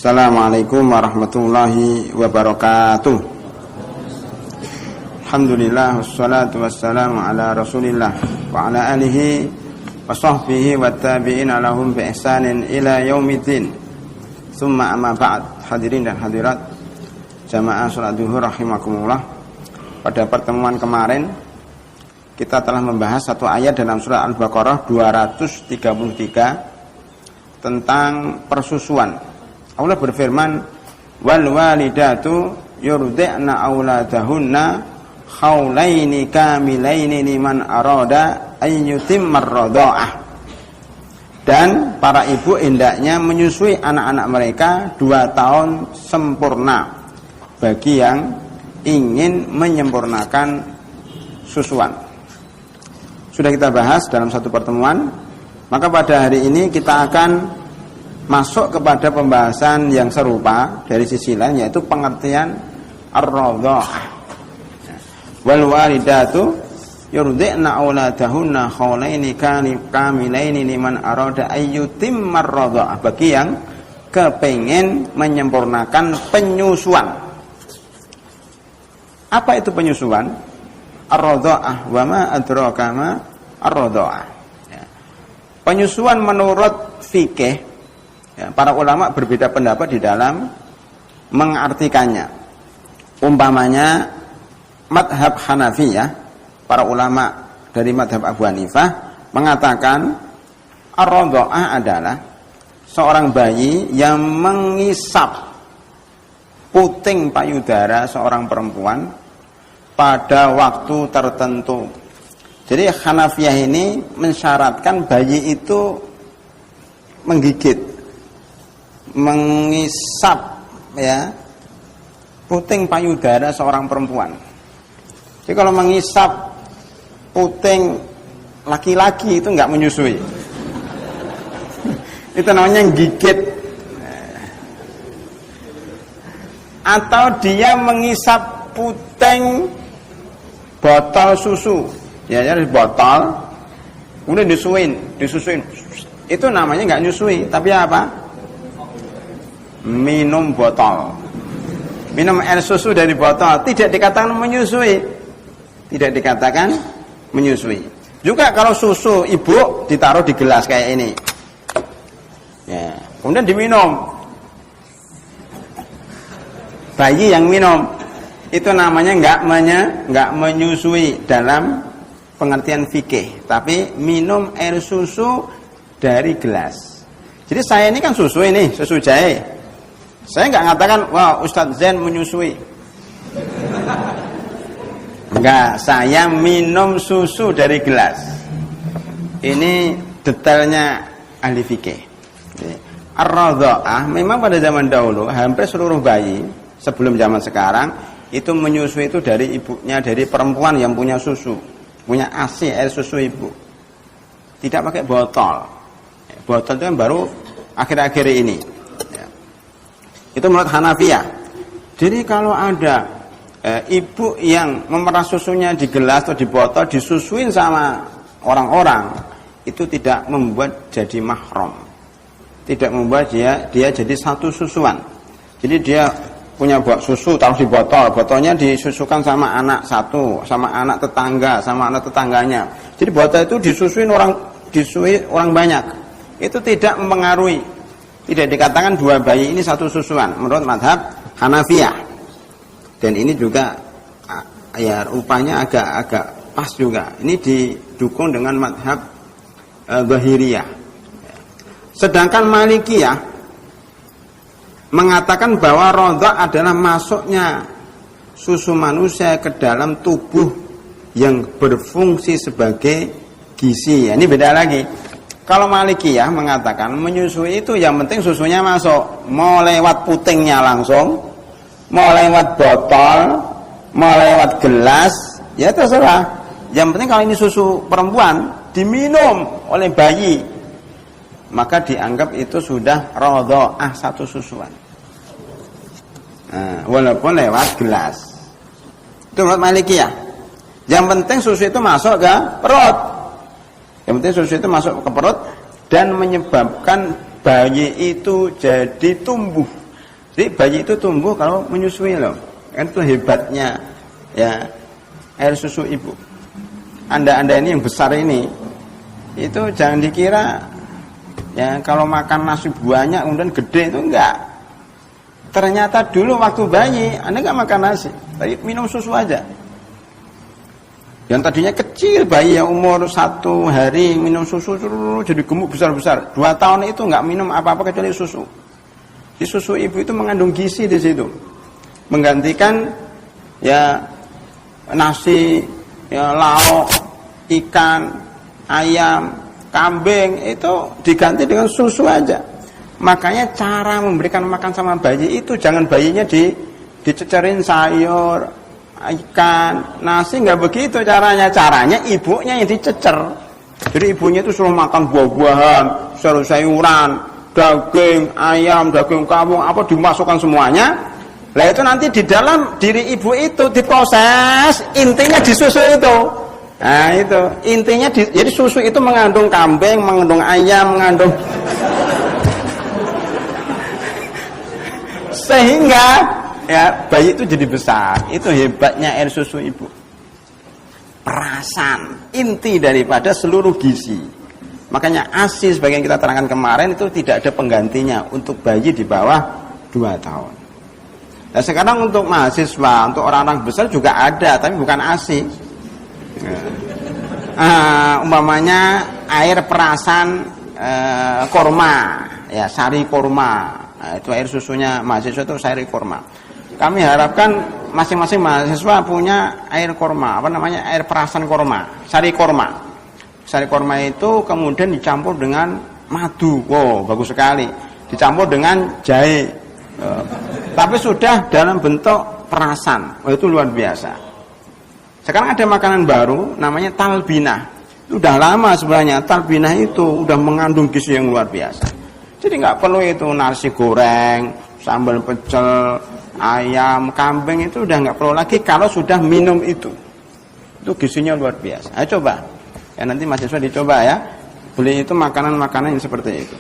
Assalamualaikum warahmatullahi wabarakatuh. Alhamdulillah wassalatu wassalamu ala Rasulillah wa ala alihi wa sahbihi wa tabi'ina lahum bi ihsanin ila yaumiddin. Summa amma ba'd. Hadirin dan hadirat jamaah salat zuhur rahimakumullah. Pada pertemuan kemarin kita telah membahas satu ayat dalam surah Al-Baqarah 233 tentang persusuan. Allah berfirman, wal walidatu yurdi'na auladahunna haulaini kamilaini liman arada ayyutimmar radha'ah. Dan para ibu hendaknya menyusui anak-anak mereka 2 tahun sempurna bagi yang ingin menyempurnakan susuan. Sudah kita bahas dalam satu pertemuan. Maka pada hari ini kita akan masuk kepada pembahasan yang serupa dari sisi lain, yaitu pengertian ar-radha'ah. Wal walidatu yurdi'na auladahunna haulaini kamilaini liman arada ayyutimmar radha'ah, bagi yang kepengin menyempurnakan penyusuan. Apa itu penyusuan? Ar-radha'ah wa ma adraka ma ar-radha'ah. Penyusuan menurut fikih, para ulama berbeda pendapat di dalam mengartikannya. Umpamanya madhab Hanafiyah, para ulama dari madhab Abu Hanifah mengatakan ar-radha'ah adalah seorang bayi yang mengisap puting payudara seorang perempuan pada waktu tertentu. Jadi Hanafiyah ini mensyaratkan bayi itu menggigit, mengisap puting payudara seorang perempuan. Jadi kalau mengisap puting laki-laki itu enggak menyusui. Itu namanya gigit. Atau dia mengisap puting botol susu. Ya, dari botol kemudian disusuin. Itu namanya enggak nyusui, tapi apa? Minum botol, minum air susu dari botol, tidak dikatakan menyusui, tidak dikatakan menyusui. Juga kalau susu ibu ditaruh di gelas kayak ini, kemudian diminum, bayi yang minum, itu namanya enggak menyusui dalam pengertian fikih, tapi minum air susu dari gelas. Jadi saya ini kan susu jahe. Saya enggak mengatakan, wah Ustadz Zain menyusui. Enggak, saya minum susu dari gelas. Ini detailnya ahli fikih. Ar-radha'ah memang pada zaman dahulu hampir seluruh bayi sebelum zaman sekarang itu menyusui itu dari ibunya, dari perempuan yang punya susu, punya ASI air susu ibu. Tidak pakai botol. Botol itu kan baru akhir-akhir ini. Itu menurut Hanafiyah. Jadi kalau ada ibu yang memerah susunya di gelas atau di botol, disusuin sama orang-orang, itu tidak membuat jadi mahram. Tidak membuat dia jadi satu susuan. Jadi dia punya susu taruh di botol, botolnya disusukan sama anak satu, sama anak tetangga, sama anak tetangganya. Jadi botol itu disusui orang banyak. Itu tidak mempengaruhi. Tidak dikatakan dua bayi ini satu susuan menurut madhab Hanafiyah. Dan ini juga rupanya agak pas juga. Ini didukung dengan madhab Zahiriyah. Sedangkan Malikiyah mengatakan bahwa radha' adalah masuknya susu manusia ke dalam tubuh yang berfungsi sebagai gizi. Ini beda lagi. Kalau Malikiyah mengatakan menyusui itu yang penting susunya masuk, mau lewat putingnya langsung, mau lewat botol, mau lewat gelas, ya terserah. Yang penting kalau ini susu perempuan diminum oleh bayi, maka dianggap itu sudah radha'ah, satu susuan. Walaupun lewat gelas. Itu menurut Malikiyah. Yang penting susu itu masuk ke perut. Yang penting susu itu masuk ke perut dan menyebabkan bayi itu jadi tumbuh Jadi bayi itu tumbuh kalau menyusui loh. Kan itu hebatnya ya air susu ibu. Anda ini yang besar ini, itu jangan dikira ya kalau makan nasi banyak kemudian gede, itu enggak. Ternyata dulu waktu bayi Anda enggak makan nasi, tapi minum susu aja. Yang tadinya kecil, bayi yang umur 1 hari minum susu jadi gemuk besar-besar. 2 tahun itu enggak minum apa-apa kecuali susu. Di susu ibu itu mengandung gizi di situ, menggantikan ya nasi, ya lauk, ikan, ayam, kambing itu diganti dengan susu aja. Makanya cara memberikan makan sama bayi itu jangan bayinya dicecerin sayur, ikan, nasi, nggak begitu caranya. Caranya ibunya yang dicecer. Jadi ibunya itu suruh makan buah-buahan, sayur-sayuran, daging, ayam, daging kambing, apa dimasukkan semuanya. Lah itu nanti di dalam diri ibu itu diproses, intinya di susu itu. Nah itu intinya jadi susu itu mengandung kambing, mengandung ayam, mengandung sehingga ya bayi itu jadi besar. Itu hebatnya air susu ibu. Perasan inti daripada seluruh gizi. Makanya ASI sebagian kita terangkan kemarin itu tidak ada penggantinya untuk bayi di bawah 2 tahun. Nah sekarang untuk mahasiswa, untuk orang-orang besar juga ada, tapi bukan ASI. Umpamanya air perasan korma, ya sari korma. Nah, itu air susunya mahasiswa itu sari korma. Kami harapkan masing-masing mahasiswa punya air korma, apa namanya, air perasan korma, sari korma. Sari korma itu kemudian dicampur dengan madu, wow bagus sekali. Dicampur dengan jahe, tapi sudah dalam bentuk perasan, itu luar biasa. Sekarang ada makanan baru namanya talbinah. Udah lama sebenarnya talbinah itu udah mengandung gizi yang luar biasa. Jadi nggak perlu itu nasi goreng, sambal pecel, ayam, kambing itu udah nggak perlu lagi kalau sudah minum itu. Itu gizinya luar biasa. Ayo coba. Ya nanti mahasiswa dicoba ya. Beli itu makanan-makanan yang seperti itu.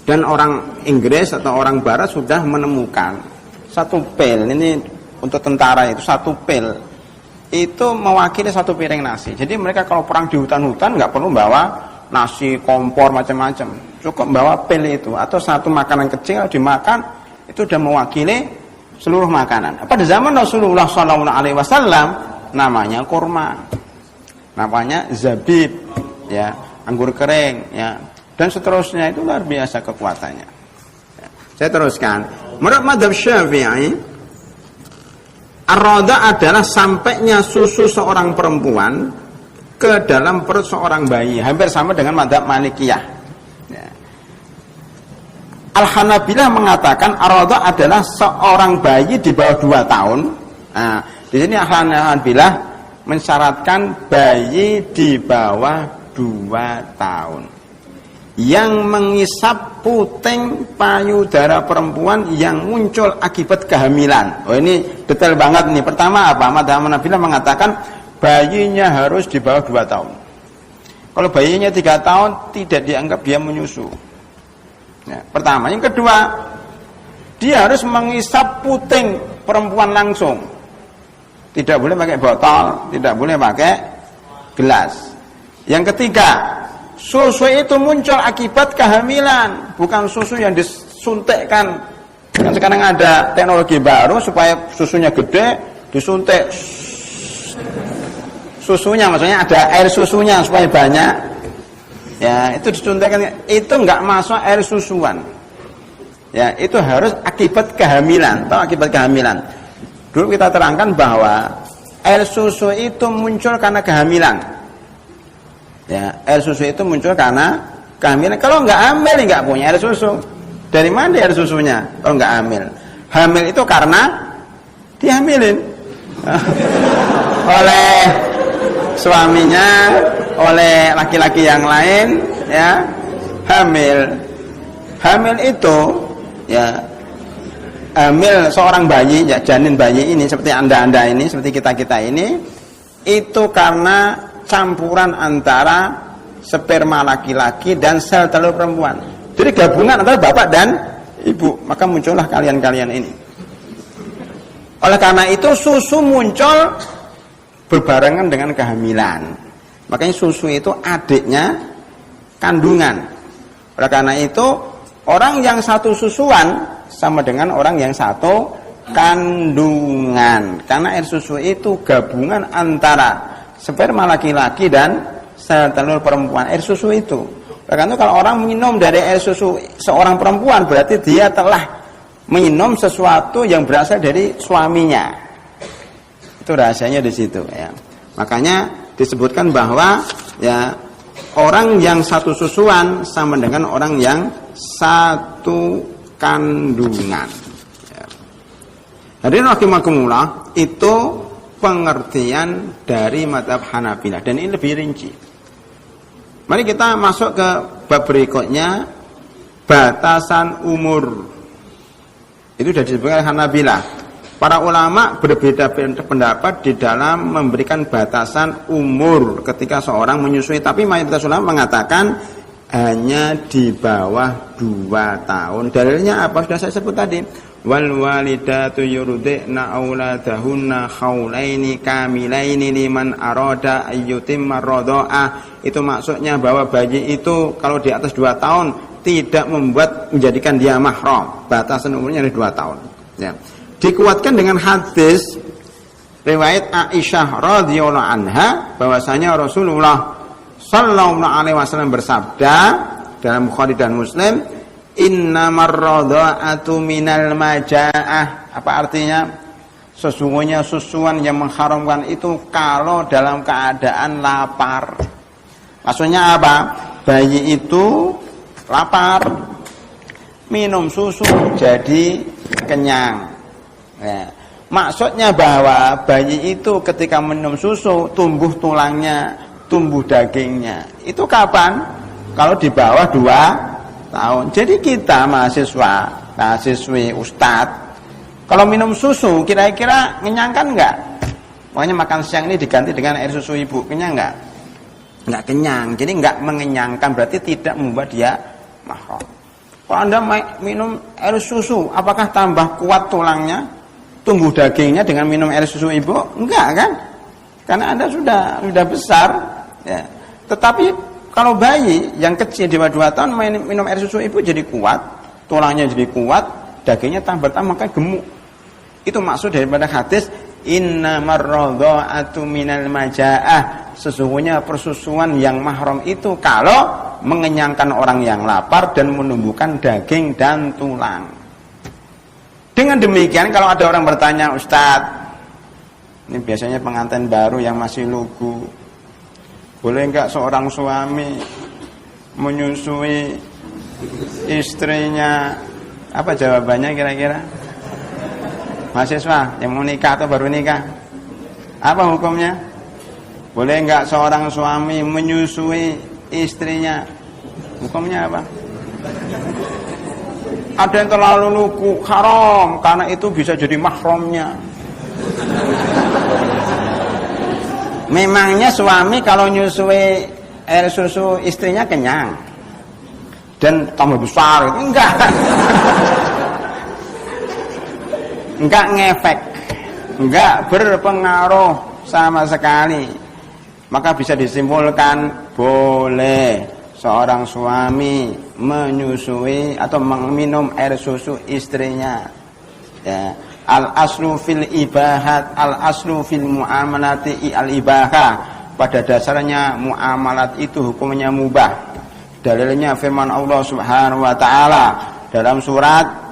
Dan orang Inggris atau orang Barat sudah menemukan satu pil, ini untuk tentara itu satu pil itu mewakili 1 piring nasi. Jadi mereka kalau perang di hutan-hutan nggak perlu bawa nasi, kompor, macam-macam. Cukup bawa pil itu atau satu makanan kecil dimakan itu sudah mewakili seluruh makanan. Pada zaman Rasulullah SAW namanya kurma, namanya zabib, ya anggur kering, ya dan seterusnya, itu luar biasa kekuatannya. Ya. Saya teruskan. Menurut mazhab Syafi'i, ar-radha adalah sampainya susu seorang perempuan ke dalam perut seorang bayi, hampir sama dengan mazhab Malikiyah. Ya. Al-Hanabilah mengatakan ar-radha adalah seorang bayi di bawah 2 tahun. Nah, di sini Al-Hanabilah mensyaratkan bayi di bawah 2 tahun yang mengisap puting payudara perempuan yang muncul akibat kehamilan. Oh ini detail banget nih. Pertama apa? Mazhab Hanabilah mengatakan bayinya harus di bawah 2 tahun. Kalau bayinya 3 tahun tidak dianggap dia menyusu. Ya, pertama. Yang kedua, dia harus mengisap puting perempuan langsung. Tidak boleh pakai botol, tidak boleh pakai gelas. Yang ketiga, susu itu muncul akibat kehamilan, bukan susu yang disuntikkan. Kan sekarang ada teknologi baru supaya susunya gede, disuntik susunya, maksudnya ada air susunya supaya banyak. Ya, itu disuntikkan, itu enggak masuk air susuan. Ya, itu harus akibat kehamilan, atau akibat kehamilan. Dulu kita terangkan bahwa air susu itu muncul karena kehamilan. Ya, air susu itu muncul karena kehamilan. Kalau nggak hamil, nggak punya air susu. Dari mana air susunya? Kalau nggak hamil, hamil itu karena dihamilin oleh suaminya, oleh laki-laki yang lain, ya hamil. Hamil itu, ya hamil seorang bayi, ya janin bayi ini seperti anda ini, seperti kita ini, itu karena campuran antara sperma laki-laki dan sel telur perempuan. Jadi gabungan antara bapak dan ibu, maka muncullah kalian-kalian ini. Oleh karena itu susu muncul berbarengan dengan kehamilan. Makanya susu itu adiknya kandungan. Oleh karena itu orang yang satu susuan sama dengan orang yang satu kandungan. Karena air susu itu gabungan antara sperma laki-laki dan sel telur perempuan. Air susu itu. Oleh karena itu kalau orang minum dari air susu seorang perempuan berarti dia telah minum sesuatu yang berasal dari suaminya. Itu rahasianya di situ ya. Makanya disebutkan bahwa ya orang yang satu susuan sama dengan orang yang satu kandungan. Ya. Hadirin rahimakumullah, itu pengertian dari mazhab Hanabilah dan ini lebih rinci. Mari kita masuk ke bab berikutnya, batasan umur. Itu sudah disebutkan Hanabilah. Para ulama berbeda pendapat di dalam memberikan batasan umur ketika seorang menyusui, tapi mayoritas ulama mengatakan hanya di bawah 2 tahun. Dalilnya apa? Sudah saya sebut tadi. Wal walidatu yurdi'na auladahunna haulaini kamilaini liman arada ayyutimma radha'ah. Itu maksudnya bahwa bayi itu kalau di atas 2 tahun tidak menjadikan dia mahram. Batasan umurnya ada 2 tahun. Ya. Dikuatkan dengan hadis riwayat Aisyah radhiyallahu anha bahwasanya Rasulullah sallallahu alaihi wasallam bersabda dalam Bukhari dan Muslim, innamar radha'atu minal maja'ah. Apa artinya? Sesungguhnya susuan yang mengharamkan itu kalau dalam keadaan lapar. Maksudnya apa? Bayi itu lapar, minum susu jadi kenyang. Ya. Maksudnya bahwa bayi itu ketika minum susu tumbuh tulangnya, tumbuh dagingnya. Itu kapan? Kalau di bawah 2 tahun. Jadi kita mahasiswi, ustadz, kalau minum susu kira-kira mengenyangkan enggak? Pokoknya makan siang ini diganti dengan air susu ibu, kenyang enggak? Enggak kenyang. Jadi enggak mengenyangkan, berarti tidak membuat dia mahram. Kalau Anda minum air susu, apakah tambah kuat tulangnya? Tumbuh dagingnya dengan minum air susu ibu? Enggak kan? Karena Anda sudah besar ya. Tetapi kalau bayi yang kecil di bawah 2 tahun minum air susu ibu jadi kuat, tulangnya jadi kuat, dagingnya tambah maka gemuk. Itu maksud daripada hadis innamar radha'atu minal maja'ah. Sesungguhnya persusuan yang mahram itu kalau mengenyangkan orang yang lapar dan menumbuhkan daging dan tulang. Dengan demikian kalau ada orang bertanya, Ustadz, ini biasanya pengantin baru yang masih lugu, boleh enggak seorang suami menyusui istrinya? Apa jawabannya kira-kira? Mahasiswa yang mau nikah atau baru nikah? Apa hukumnya? Boleh enggak seorang suami menyusui istrinya? Hukumnya apa? Ada yang terlalu lugu, haram, karena itu bisa jadi mahramnya. Memangnya suami kalau nyusui air susu istrinya kenyang dan tambah besar? Enggak. Enggak ngefek, enggak berpengaruh sama sekali. Maka bisa disimpulkan boleh seorang suami menyusui atau meminum air susu istrinya. Ya. Al aslu fil ibahat, al aslu fil muamalati al ibahah. Pada dasarnya muamalat itu hukumnya mubah. Dalilnya firman Allah Subhanahu wa taala dalam surat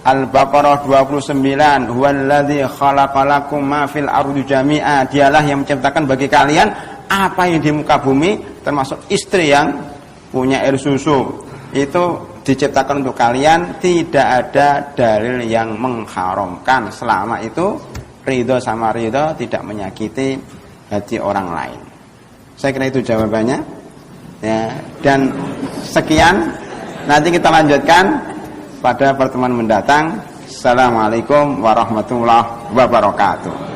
Al-Baqarah 29, huwallazi khalaqalakum ma fil ardi jami'a. Dialah yang menciptakan bagi kalian apa yang di muka bumi, termasuk istri yang punya air susu. Itu diciptakan untuk kalian, tidak ada dalil yang mengharamkan selama itu ridho sama ridho, tidak menyakiti hati orang lain. Saya kira itu jawabannya. Ya, dan sekian, nanti kita lanjutkan pada pertemuan mendatang. Assalamualaikum warahmatullahi wabarakatuh.